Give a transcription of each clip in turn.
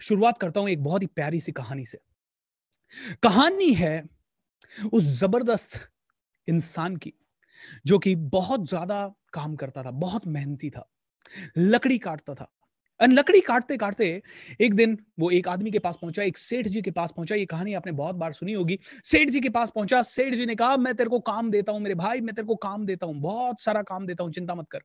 शुरुआत करता हूं एक बहुत ही प्यारी सी कहानी से। कहानी है उस जबरदस्त इंसान की जो कि बहुत ज्यादा काम करता था, बहुत मेहनती था, लकड़ी काटता था। और लकड़ी काटते काटते एक दिन वो एक आदमी के पास पहुंचा, एक सेठ जी के पास पहुंचा। ये कहानी आपने बहुत बार सुनी होगी। सेठ जी के पास पहुंचा, सेठ जी ने कहा मैं तेरे को काम देता हूं मेरे भाई, मैं तेरे को काम देता हूं, बहुत सारा काम देता हूं, चिंता मत कर।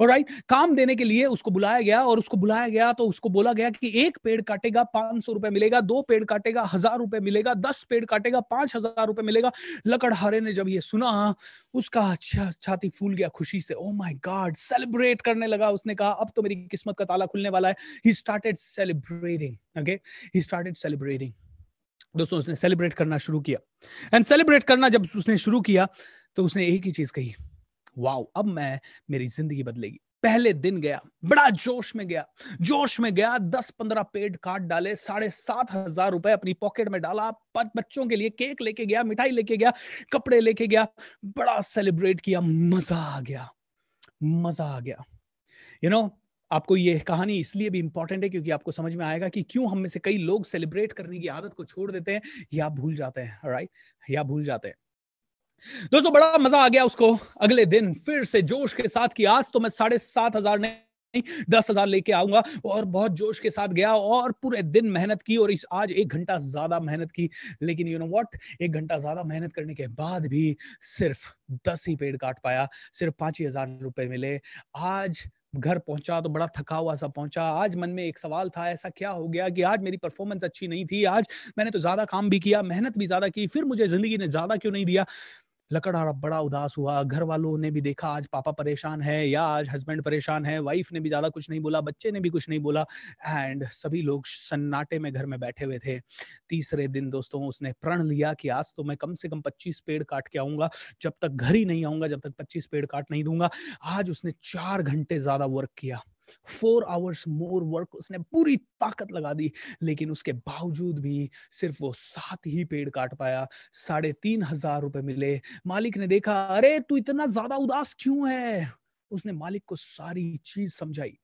ऑलराइट, काम देने के लिए उसको बुलाया गया, और उसको बुलाया गया तो उसको बोला गया कि एक पेड़ काटेगा 500 रुपए मिलेगा, 2 पेड़ काटेगा 1000 रुपए मिलेगा, 10 पेड़ काटेगा 5000 रुपए मिलेगा। लकड़हारे ने जब ये सुना, उसका अच्छा छाती फूल गया खुशी से। ओ माय गॉड, सेलिब्रेट करने लगा। उसने कहा अब तो मेरी किस्मत का ताला खुलने वाला है। He started celebrating. Okay, he started celebrating. दोस्तों, उसने सेलिब्रेट करना शुरू किया। एंड सेलिब्रेट करना जब उसने शुरू किया तो उसने एक ही चीज कही, वाओ, अब मैं, मेरी जिंदगी बदलेगी। पहले दिन गया, बड़ा जोश में गया, जोश में गया, 10-15 पेड़ काट डाले, 7,500 रुपए अपनी पॉकेट में डाला, बच्चों के लिए केक लेके गया, मिठाई लेके गया, कपड़े लेके गया, बड़ा सेलिब्रेट किया। मजा आ गया, मजा आ गया। यू नो, आपको ये कहानी इसलिए भी इंपॉर्टेंट है क्योंकि आपको समझ में आएगा कि क्यों हम में से कई लोग सेलिब्रेट करने की आदत को छोड़ देते हैं या भूल जाते हैं। राइट, या भूल जाते हैं। दोस्तों, बड़ा मजा आ गया उसको। अगले दिन फिर से जोश के साथ कि आज तो मैं 7,500 नहीं 10,000 लेके आऊंगा, और बहुत जोश के साथ गया और पूरे दिन मेहनत की, और इस आज 1 घंटा ज्यादा मेहनत की। लेकिन यू नो व्हाट, 1 घंटा ज्यादा मेहनत करने के बाद भी सिर्फ 10 ही पेड़ काट पाया, सिर्फ 5,000 रुपए मिले। आज घर पहुंचा तो बड़ा थका हुआ सा पहुंचा। आज मन में एक सवाल था, ऐसा क्या हो गया कि आज मेरी परफॉर्मेंस अच्छी नहीं थी, आज मैंने तो ज्यादा काम भी किया, मेहनत भी ज्यादा की, फिर मुझे जिंदगी ने ज्यादा क्यों नहीं दिया। लकड़हारा बड़ा उदास हुआ। घर वालों ने भी देखा आज पापा परेशान है, या आज हस्बैंड परेशान है, वाइफ ने भी ज्यादा कुछ नहीं बोला, बच्चे ने भी कुछ नहीं बोला, एंड सभी लोग सन्नाटे में घर में बैठे हुए थे। तीसरे दिन दोस्तों, उसने प्रण लिया कि आज तो मैं कम से कम 25 पेड़ काट के आऊंगा। जब तक घर ही नहीं आऊंगा, जब तक 25 पेड़ काट नहीं दूंगा। आज उसने 4 घंटे ज्यादा वर्क किया, 4 आवर्स मोर वर्क, उसने पूरी ताकत लगा दी। लेकिन उसके बावजूद भी सिर्फ वो 7 ही पेड़ काट पाया। 3,500 रुपए मिले। मालिक ने देखा, अरे तू इतना ज्यादा उदास क्यों है। उसने मालिक को सारी चीज समझाई।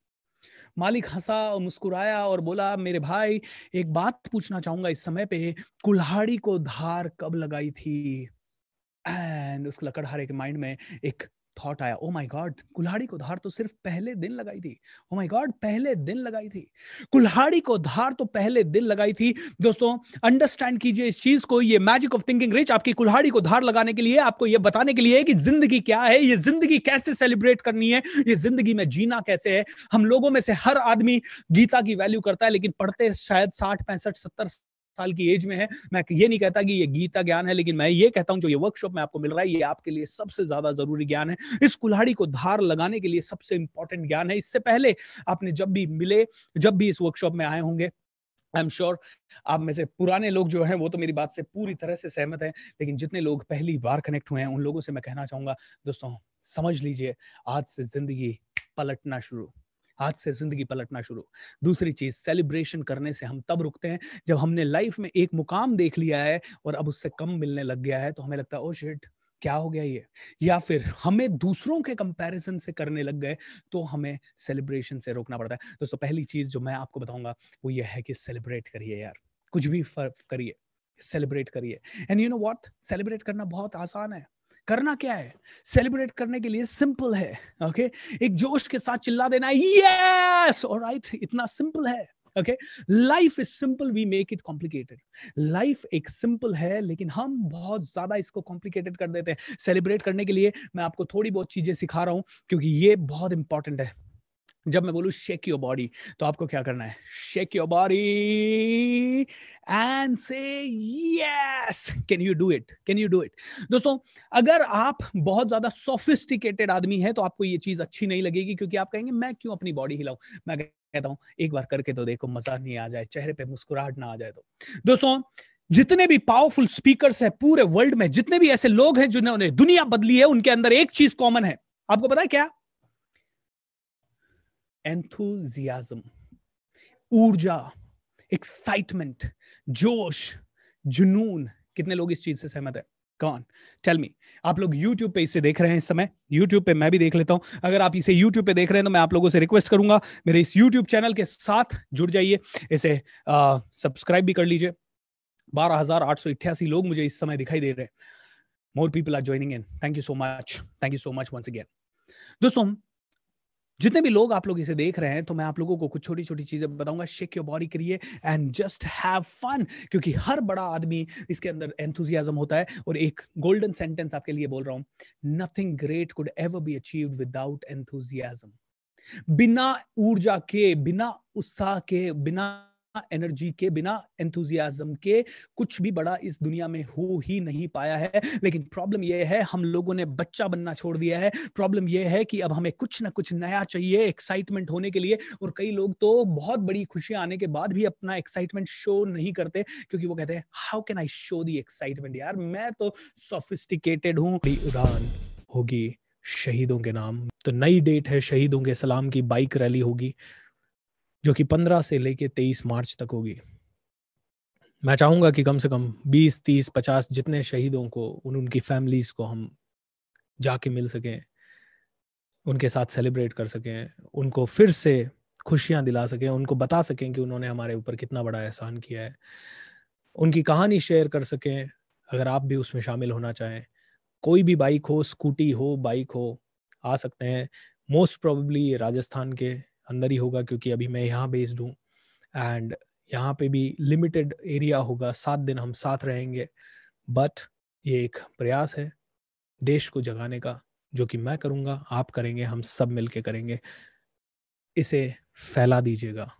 मालिक हंसा और मुस्कुराया और बोला, मेरे भाई, एक बात पूछना चाहूंगा, इस समय पे कुल्हाड़ी को धार कब लगाई थी। एंड उस लकड़हारे के माइंड में एक थॉट आया, ओ माय गॉड, कुल्हाड़ी को धार तो सिर्फ पहले दिन लगाई थी। ओ माय गॉड, पहले दिन लगाई थी, कुल्हाड़ी को धार तो पहले दिन लगाई थी। दोस्तों, अंडरस्टैंड कीजिए इस चीज को। ये मैजिक ऑफ थिंकिंग रिच आपकी कुल्हाड़ी को धार लगाने के लिए, आपको ये बताने के लिए कि जिंदगी क्या है, ये जिंदगी कैसे सेलिब्रेट करनी है, ये जिंदगी में जीना कैसे है। हम लोगों में से हर आदमी गीता की वैल्यू करता है, लेकिन पढ़ते शायद 60, 65, 70 साल की एज में है। मैं ये नहीं कहता कि ये गीता ज्ञान है, लेकिन मैं ये कहता हूं जो ये वर्कशॉप में आपको मिल रहा है, ये आपके लिए सबसे ज्यादा जरूरी ज्ञान है। इस कुल्हाड़ी को धार लगाने के लिए सबसे इंपॉर्टेंट ज्ञान है। इससे पहले आपने जब भी मिले, जब भी इस वर्कशॉप में आए होंगे, आई एम श्योर आप में से पुराने लोग जो हैं वो तो मेरी बात से पूरी तरह से सहमत हैं, लेकिन जितने लोग पहली बार कनेक्ट हुए हैं उन लोगों से मैं कहना चाहूंगा, दोस्तों समझ लीजिए, आज से जिंदगी पलटना शुरू, आज से जिंदगी पलटना शुरू। दूसरी चीज, सेलिब्रेशन करने से हम तब रुकते हैं जब हमने लाइफ में एक मुकाम देख लिया है और अब उससे कम मिलने लग गया है, तो हमें लगता है ओ शिट, क्या हो गया ये। या फिर हमें दूसरों के कंपैरिजन से करने लग गए, तो हमें सेलिब्रेशन से रोकना पड़ता है। दोस्तों, पहली चीज जो मैं आपको बताऊंगा वो ये है कि सेलिब्रेट करिए यार, कुछ भी फर्क करिए, सेलिब्रेट करिए। And you know what, celebrate करना बहुत आसान है। करना क्या है, सेलिब्रेट करने के लिए सिंपल है। ओके, एक जोश के साथ चिल्ला देना है, यस, ऑलराइट, इतना सिंपल है। Okay, life is simple, we make it complicated. Life एक सिंपल है, लेकिन हम बहुत ज्यादा इसको कॉम्प्लिकेटेड कर देते हैं। सेलिब्रेट करने के लिए मैं आपको थोड़ी बहुत चीजें सिखा रहा हूं, क्योंकि ये बहुत इंपॉर्टेंट है। जब मैं बोलूं शेक योर बॉडी, तो आपको क्या करना है, शेक योर बॉडी एंड से yes, can you do it, can you do it. दोस्तों, अगर आप बहुत ज्यादा सोफिस्टिकेटेड आदमी हैं तो आपको ये चीज अच्छी नहीं लगेगी, क्योंकि आप कहेंगे मैं क्यों अपनी बॉडी हिलाऊं। मैं कहता हूं एक बार करके तो देखो, मजा नहीं आ जाए, चेहरे पे मुस्कुराहट ना आ जाए तो। दोस्तों, जितने भी पावरफुल स्पीकर्स हैं पूरे वर्ल्ड में, जितने भी ऐसे लोग हैं जिन्होंने दुनिया बदली है, उनके अंदर एक चीज कॉमन है। आपको पता है क्या? एंथुजियाज्म, ऊर्जा, एक्साइटमेंट, जोश, जुनून। कितने लोग इस चीज से सहमत है? कौन? Tell me. आप लोग YouTube पे इसे देख रहे हैं इस समय, YouTube पे मैं भी देख लेता हूं। अगर आप इसे YouTube पे देख रहे हैं तो मैं आप लोगों से रिक्वेस्ट करूंगा, मेरे इस YouTube चैनल के साथ जुड़ जाइए, इसे सब्सक्राइब भी कर लीजिए। 12,888 लोग मुझे इस समय दिखाई दे रहे हैं। More people are joining in. Thank you so much, thank you so much once again. दोस्तों, जितने भी लोग आप लोग इसे देख रहे हैं, तो मैं आप लोगों को कुछ छोटी छोटी चीजें बताऊंगा। शेक योर बॉडी करिए एंड जस्ट हैव फन, क्योंकि हर बड़ा आदमी इसके अंदर एंथुजियाज्म होता है। और एक गोल्डन सेंटेंस आपके लिए बोल रहा हूं, nothing great could ever be achieved without enthusiasm. बिना ऊर्जा के, बिना उत्साह के, बिना एनर्जी के, बिना एंथुजियाज्म के कुछ भी बड़ा इस दुनिया में हो ही नहीं पाया है। लेकिन प्रॉब्लम यह है, हम लोगों ने बच्चा बनना छोड़ दिया है। प्रॉब्लम यह है कि अब हमें कुछ ना कुछ नया चाहिए एक्साइटमेंट होने के लिए। और कई लोग तो बहुत बड़ी खुशियां आने के बाद भी अपना एक्साइटमेंट शो नहीं करते, क्योंकि वो कहते हैं how can I show the excitement, यार मैं तो सोफिस्टिकेटेड हूं। उड़ान होगी शहीदों के नाम। तो नई डेट है शहीदों के सलाम की, बाइक रैली होगी जो कि 15 से लेके 23 मार्च तक होगी। मैं चाहूंगा कि कम से कम 20, 30, 50 जितने शहीदों को, उनकी फैमिलीज को हम जाके मिल सकें, उनके साथ सेलिब्रेट कर सकें, उनको फिर से खुशियां दिला सकें, उनको बता सकें कि उन्होंने हमारे ऊपर कितना बड़ा एहसान किया है, उनकी कहानी शेयर कर सकें। अगर आप भी उसमें शामिल होना चाहें, कोई भी बाइक हो, स्कूटी हो, बाइक हो, आ सकते हैं। मोस्ट प्रोबेबली ये राजस्थान के अंदर ही होगा, क्योंकि अभी मैं यहाँ बेस्ड हूँ। एंड यहाँ पे भी लिमिटेड एरिया होगा, 7 दिन हम साथ रहेंगे। बट ये एक प्रयास है देश को जगाने का, जो कि मैं करूँगा, आप करेंगे, हम सब मिलके करेंगे। इसे फैला दीजिएगा।